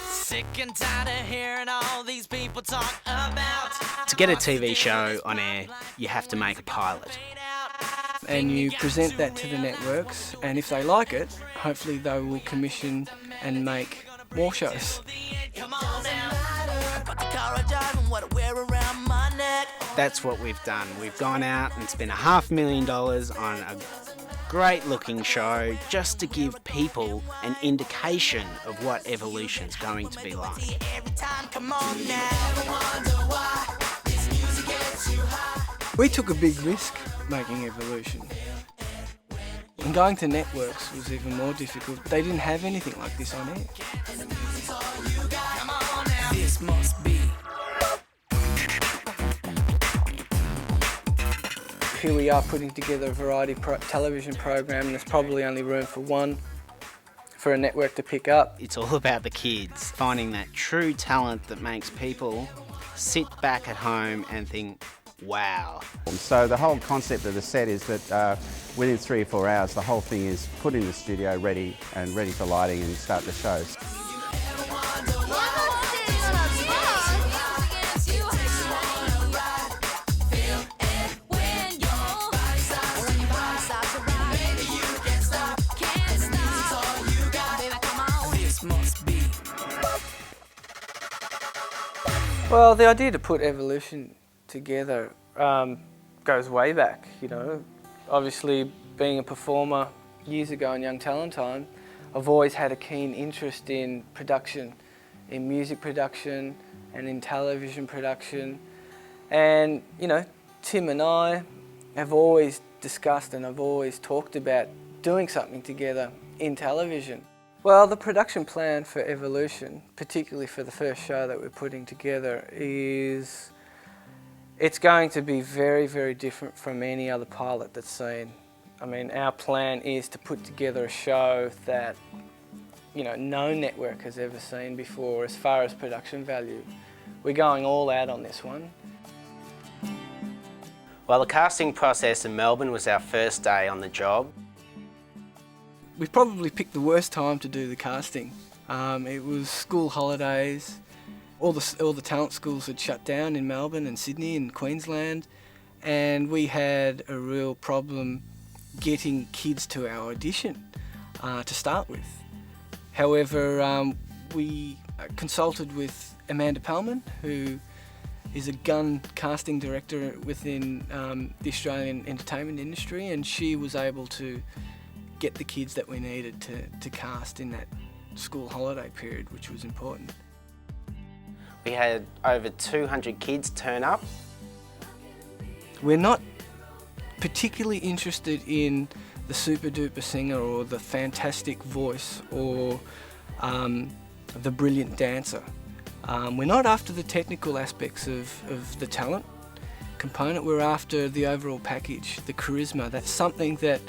Sick and tired of hearing all these people talk about. To get a TV show on air, you have to make a pilot. And you present that to the networks, and if they like it, hopefully they will commission and make more shows. That's what we've done. We've gone out and spent $500,000 on a great looking show just to give people an indication of what Evolution's going to be like. We took a big risk making Evolution. And going to networks was even more difficult. They didn't have anything like this on air. This must be. Here we are putting together a variety television program, and there's probably only room for one for a network to pick up. It's all about the kids, finding that true talent that makes people sit back at home and think, wow. So the whole concept of the set is that within 3 or 4 hours, the whole thing is put in the studio ready for lighting and start the shows. Well, the idea to put Evolution together goes way back, you know. Obviously, being a performer years ago in Young Talent Time, I've always had a keen interest in production, in music production and in television production. And, you know, Tim and I have always discussed and I've always talked about doing something together in television. Well, the production plan for Evolution, particularly for the first show that we're putting together, is it's going to be very, very different from any other pilot that's seen. I mean, our plan is to put together a show that, you know, no network has ever seen before as far as production value. We're going all out on this one. Well, the casting process in Melbourne was our first day on the job. We probably picked the worst time to do the casting. It was school holidays. All the talent schools had shut down in Melbourne and Sydney and Queensland, and we had a real problem getting kids to our audition to start with. However, we consulted with Amanda Palman, who is a gun casting director within the Australian entertainment industry, and she was able to get the kids that we needed to cast in that school holiday period, which was important. We had over 200 kids turn up. We're not particularly interested in the super duper singer or the fantastic voice or the brilliant dancer. We're not after the technical aspects of the talent component, we're after the overall package, the charisma. That's something that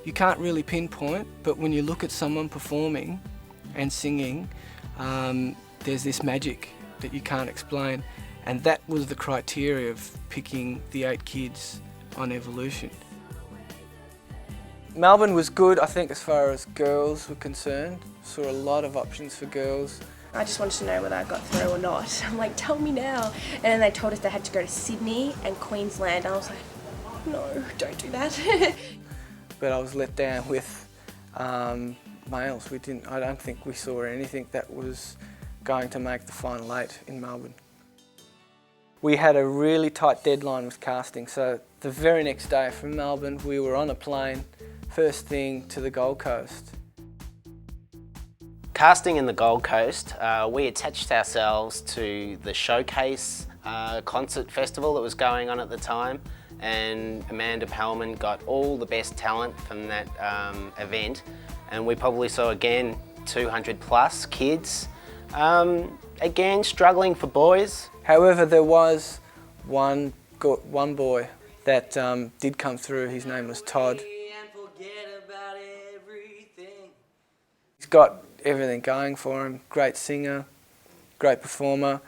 you can't really pinpoint, but when you look at someone performing and singing, there's this magic that you can't explain, and that was the criteria of picking the 8 kids on Evolution. Melbourne was good, I think, as far as girls were concerned. Saw a lot of options for girls. I just wanted to know whether I got through or not. I'm like, tell me now. And then they told us they had to go to Sydney and Queensland. And I was like, no, don't do that. But I was let down with males. I don't think we saw anything that was going to make the final 8 in Melbourne. We had a really tight deadline with casting, so the very next day from Melbourne we were on a plane, first thing to the Gold Coast. Casting in the Gold Coast, we attached ourselves to the Showcase concert festival that was going on at the time, and Amanda Palman got all the best talent from that event, and we probably saw again 200 plus kids, again struggling for boys. However, there was one boy that did come through. His name was Todd. He's got everything going for him. Great singer, great performer,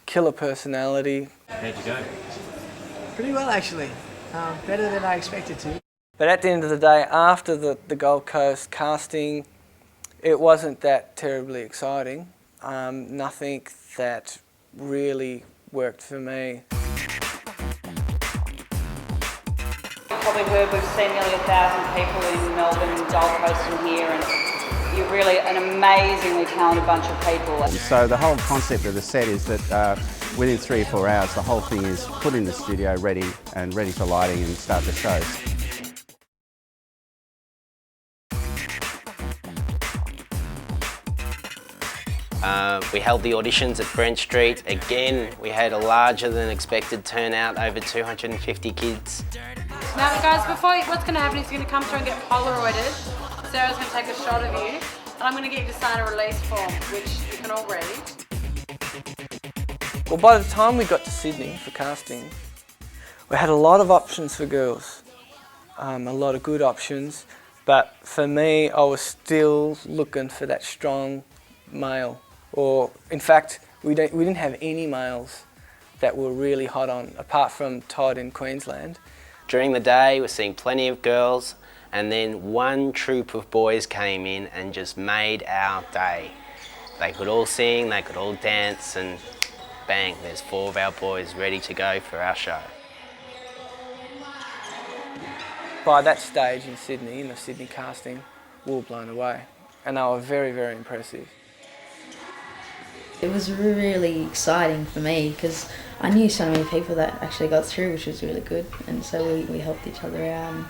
killer personality. How'd you go? Pretty well, actually. Better than I expected to. But at the end of the day, after the Gold Coast casting, It wasn't that terribly exciting. Nothing that really worked for me. Probably heard we've seen nearly 1,000 people in Melbourne and Gold Coast and here, and you're really an amazingly talented bunch of people. So the whole concept of the set is that within 3 or 4 hours the whole thing is put in the studio ready for lighting and start the shows. We held the auditions at Brent Street. Again, we had a larger than expected turnout, over 250 kids. Now guys, what's going to happen is you're going to come through and get Polaroided. Sarah's going to take a shot of you, and I'm going to get you to sign a release form, which you can all read. Well, by the time we got to Sydney for casting, we had a lot of options for girls, a lot of good options, but for me, I was still looking for that strong male. Or, in fact, we didn't have any males that were really hot on, apart from Todd in Queensland. During the day, we're seeing plenty of girls, and then one troop of boys came in and just made our day. They could all sing, they could all dance, and bang, there's 4 of our boys ready to go for our show. By that stage in Sydney, in the Sydney casting, we were blown away, and they were very, very impressive. It was really exciting for me because I knew so many people that actually got through, which was really good, and so we helped each other out.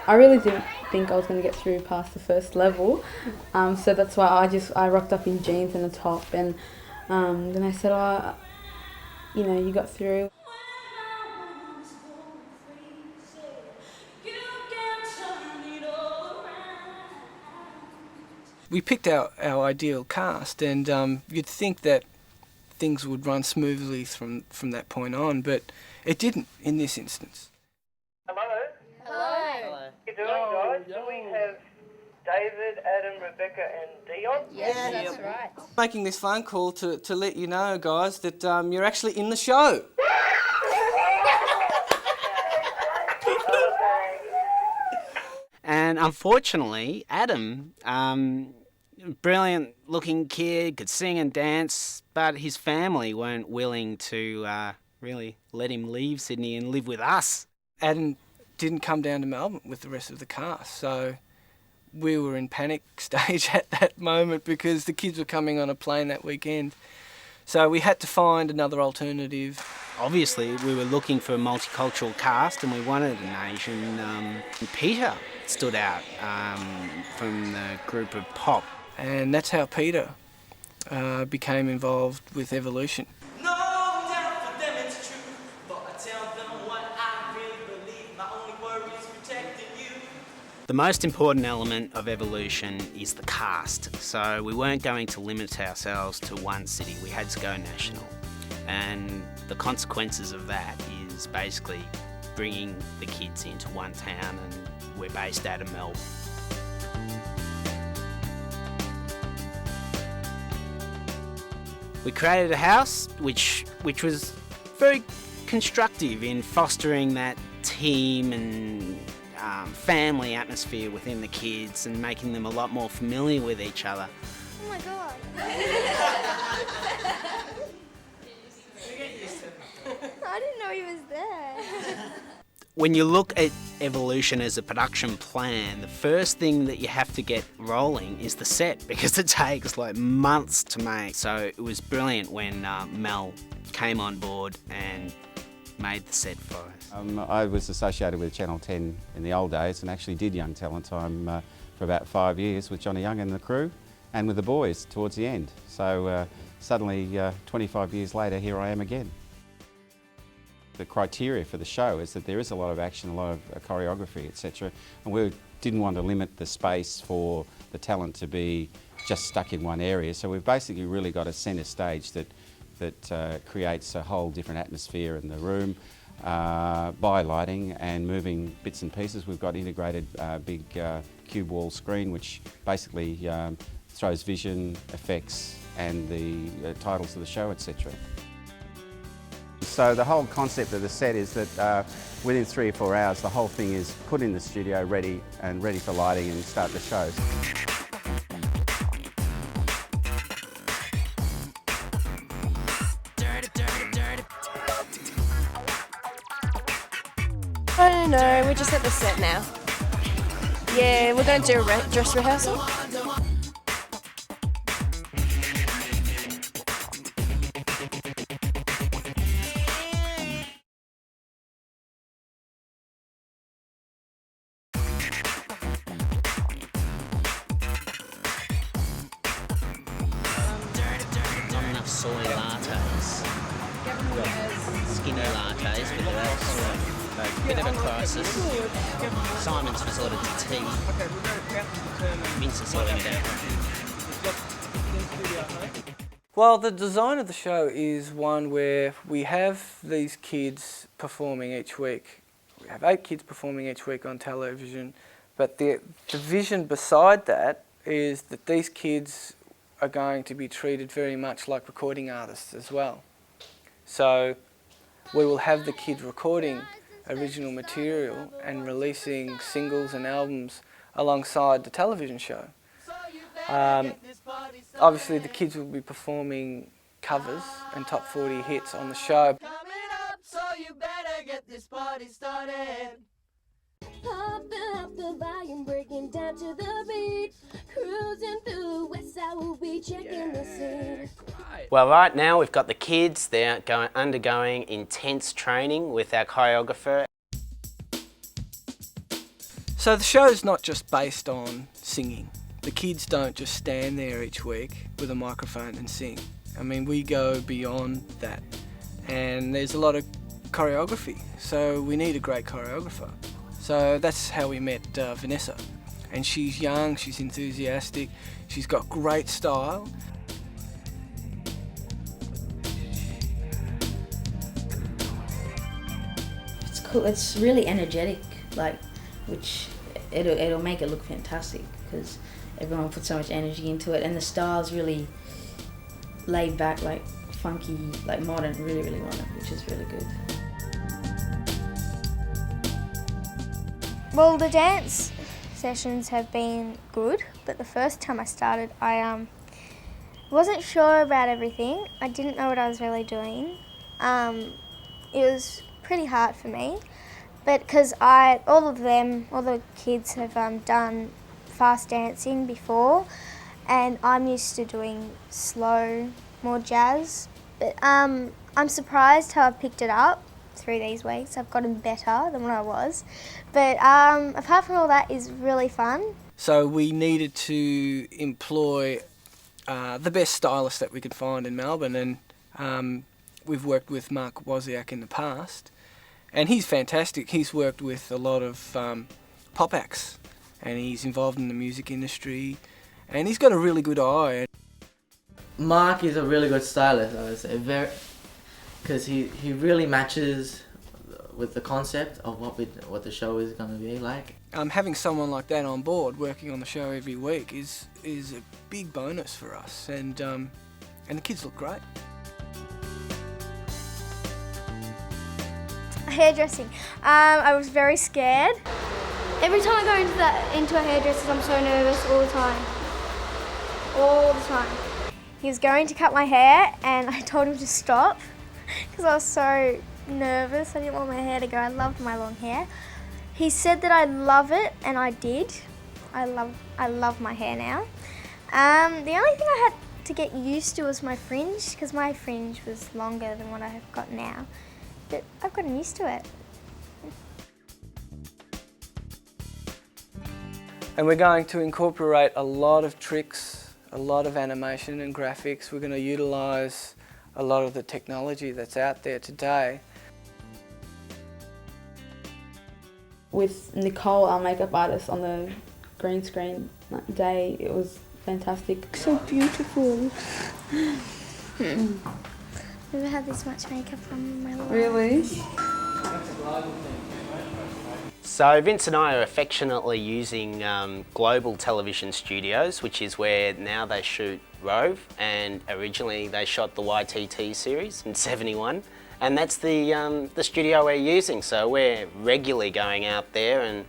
I really didn't think I was going to get through past the first level, so that's why I rocked up in jeans and a top, and then I said, "Oh, you know, you got through." We picked our ideal cast, and you'd think that things would run smoothly from that point on, but it didn't in this instance. Hello? Hello. How you doing, guys? Do we have David, Adam, Rebecca and Dion? Yes, that's right. Making this phone call to let you know, guys, that you're actually in the show. And unfortunately, Adam, brilliant looking kid, could sing and dance, but his family weren't willing to really let him leave Sydney and live with us. Adam didn't come down to Melbourne with the rest of the cast, so we were in panic stage at that moment because the kids were coming on a plane that weekend. So we had to find another alternative. Obviously, we were looking for a multicultural cast and we wanted an Asian. Peter stood out from the group of Pop. And that's how Peter became involved with Evolution. No doubt for them it's true, but I tell them what I really believe. My only worry is protecting you. The most important element of Evolution is the cast. So we weren't going to limit ourselves to one city. We had to go national. And the consequences of that is basically bringing the kids into one town, and we're based out of Melbourne. We created a house which was very constructive in fostering that team and family atmosphere within the kids and making them a lot more familiar with each other. Oh my god. I didn't know he was there. When you look at Evolution as a production plan, the first thing that you have to get rolling is the set, because it takes like months to make. So it was brilliant when Mel came on board and made the set for us. I was associated with Channel 10 in the old days and actually did Young Talent Time for about 5 years with Johnny Young and the crew and with the boys towards the end. So suddenly, 25 years later, here I am again. The criteria for the show is that there is a lot of action, a lot of choreography, etc. And we didn't want to limit the space for the talent to be just stuck in one area. So we've basically really got a centre stage that creates a whole different atmosphere in the room by lighting and moving bits and pieces. We've got integrated big cube wall screen which basically throws vision, effects and the titles of the show, etc. So the whole concept of the set is that within 3 or 4 hours the whole thing is put in the studio ready for lighting and start the shows. I don't know, we're just at the set now. Yeah, we're going to do a dress rehearsal. Not enough soy lattes. Skinny lattes, but they're all soy. A bit of a crisis. Simon's resorted to tea. Vince is sorting it out. Well, the design of the show is one where we have these kids performing each week. We have 8 kids performing each week on television, but the vision beside that is that these kids are going to be treated very much like recording artists as well. So we will have the kids recording original material and releasing singles and albums alongside the television show. Obviously the kids will be performing covers and top 40 hits on the show. Coming up, so you better get this party started. Pumping up the volume, breaking down to the beat. Cruising through the west side, we'll be checking the scene. Well, right now we've got the kids. They're undergoing intense training with our choreographer. So the show's not just based on singing. The kids don't just stand there each week with a microphone and sing. I mean, we go beyond that. And there's a lot of choreography, so we need a great choreographer. So that's how we met Vanessa. And she's young, she's enthusiastic, she's got great style. It's cool. It's really energetic, like, which it'll make it look fantastic because everyone puts so much energy into it, and the style's really laid back, like funky, like modern, really modern, which is really good. Well, the dance sessions have been good, but the first time I started, I wasn't sure about everything. I didn't know what I was really doing. It was pretty hard for me, but because all the kids have done fast dancing before, and I'm used to doing slow, more jazz. But I'm surprised how I've picked it up through these weeks. I've gotten better than what I was. But apart from all that, is really fun. So we needed to employ the best stylist that we could find in Melbourne, and we've worked with Mark Wozniak in the past, and he's fantastic. He's worked with a lot of pop acts, and he's involved in the music industry, and he's got a really good eye. Mark is a really good stylist, I would say, because he really matches with the concept of what the show is going to be like. Having someone like that on board working on the show every week is a big bonus for us, and the kids look great. Hairdressing. I was very scared. Every time I go into a hairdresser's, I'm so nervous all the time. All the time. He was going to cut my hair, and I told him to stop because I was so nervous. I didn't want my hair to go. I loved my long hair. He said that I'd love it, and I did. I love my hair now. The only thing I had to get used to was my fringe, because my fringe was longer than what I've got now. But I've gotten used to it. And we're going to incorporate a lot of tricks, a lot of animation and graphics. We're going to utilise a lot of the technology that's out there today. With Nicole, our makeup artist, on the green screen day, it was fantastic. So beautiful. Never had this much makeup on my life. Really? So Vince and I are affectionately using Global Television Studios, which is where now they shoot Rove, and originally they shot the YTT series in '71, and that's the studio we're using. So we're regularly going out there and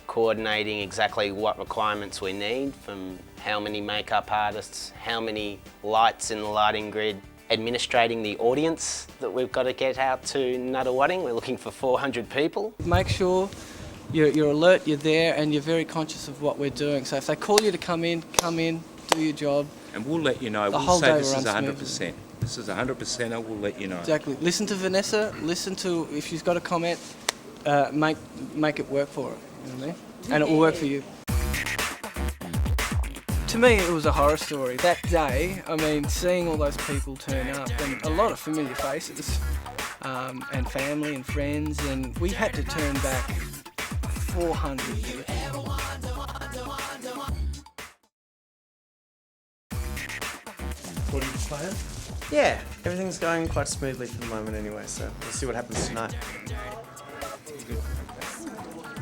coordinating exactly what requirements we need, from how many makeup artists, how many lights in the lighting grid, administrating the audience that we've got to get out to Nunawading. We're looking for 400 people. Make sure you're alert, you're there, and you're very conscious of what we're doing. So if they call you to come in, do your job. And we'll let you know. We'll say this is 100%. This is 100%, and we'll let you know. Exactly. Listen to Vanessa, listen to, if she's got a comment, make it work for her, you know what I mean? And it will work for you. To me, it was a horror story. That day, I mean, seeing all those people turn up, and a lot of familiar faces, and family and friends, and we had to turn back 400 people. What are you playing? Yeah, everything's going quite smoothly for the moment anyway, so we'll see what happens tonight.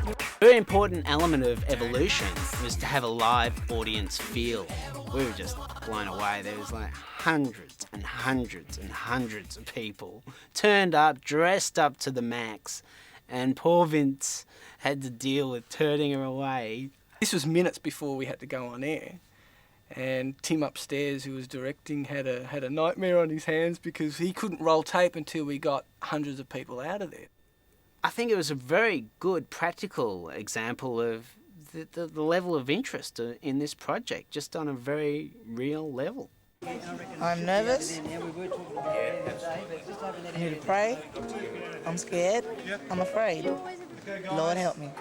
A very important element of Evolution was to have a live audience feel. We were just blown away. There was like hundreds and hundreds and hundreds of people turned up, dressed up to the max, and poor Vince had to deal with turning her away. This was minutes before we had to go on air, and Tim upstairs, who was directing, had a nightmare on his hands because he couldn't roll tape until we got hundreds of people out of there. I think it was a very good practical example of the level of interest in this project, just on a very real level. I'm nervous. I'm here to pray. I'm scared. I'm afraid. Lord help me.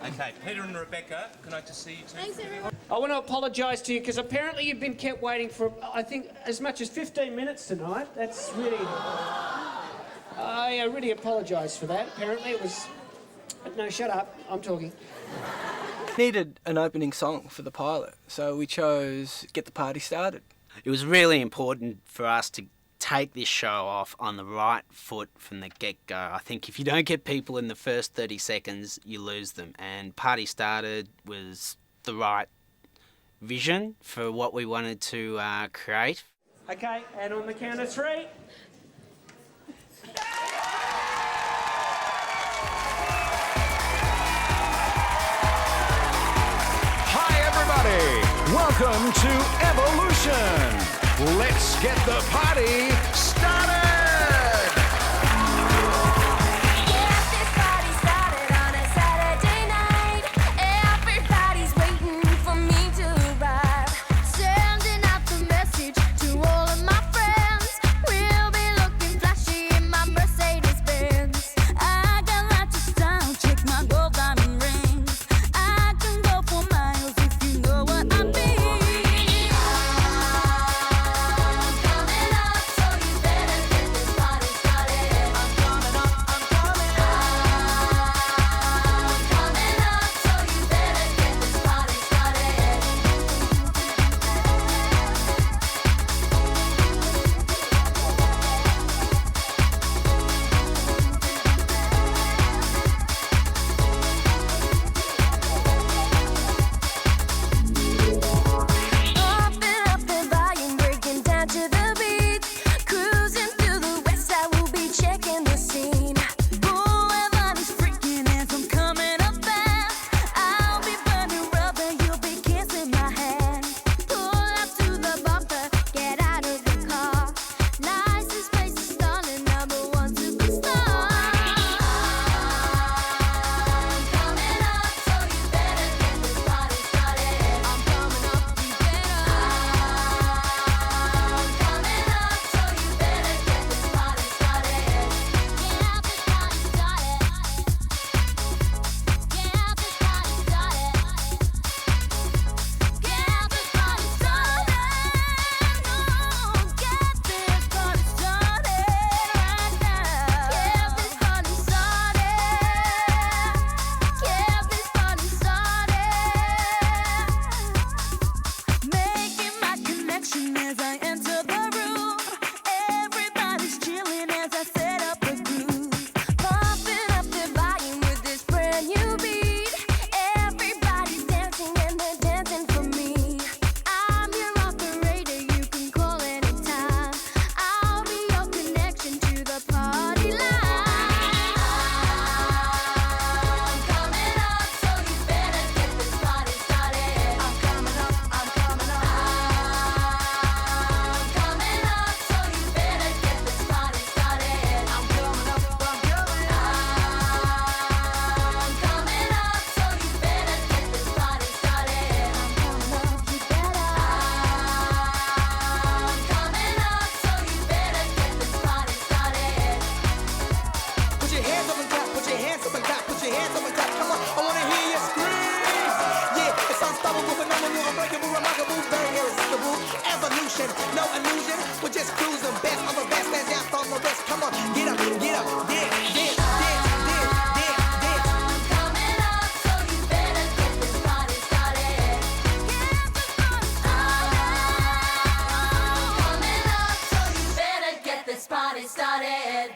Okay, Peter and Rebecca, can I just see you two? Thanks, everyone. I want to apologise to you because apparently you've been kept waiting for, I think, as much as 15 minutes tonight. That's really... I really apologise for that. Apparently it was... No, shut up. I'm talking. Needed an opening song for the pilot, so we chose Get the Party Started. It was really important for us to take this show off on the right foot from the get-go. I think if you don't get people in the first 30 seconds, you lose them. And Party Started was the right vision for what we wanted to create. Okay, and on the count of 3. Hi, everybody. Welcome to Evolution. Let's get the party started. Coming up, so you better Evolution, no illusion. We're just cruising, best of the best, stand out from the rest. Come on, get up, dance, dance, dance, dance, dance, dance. Coming up, so you better get this party started. Coming up, so you better get this party started.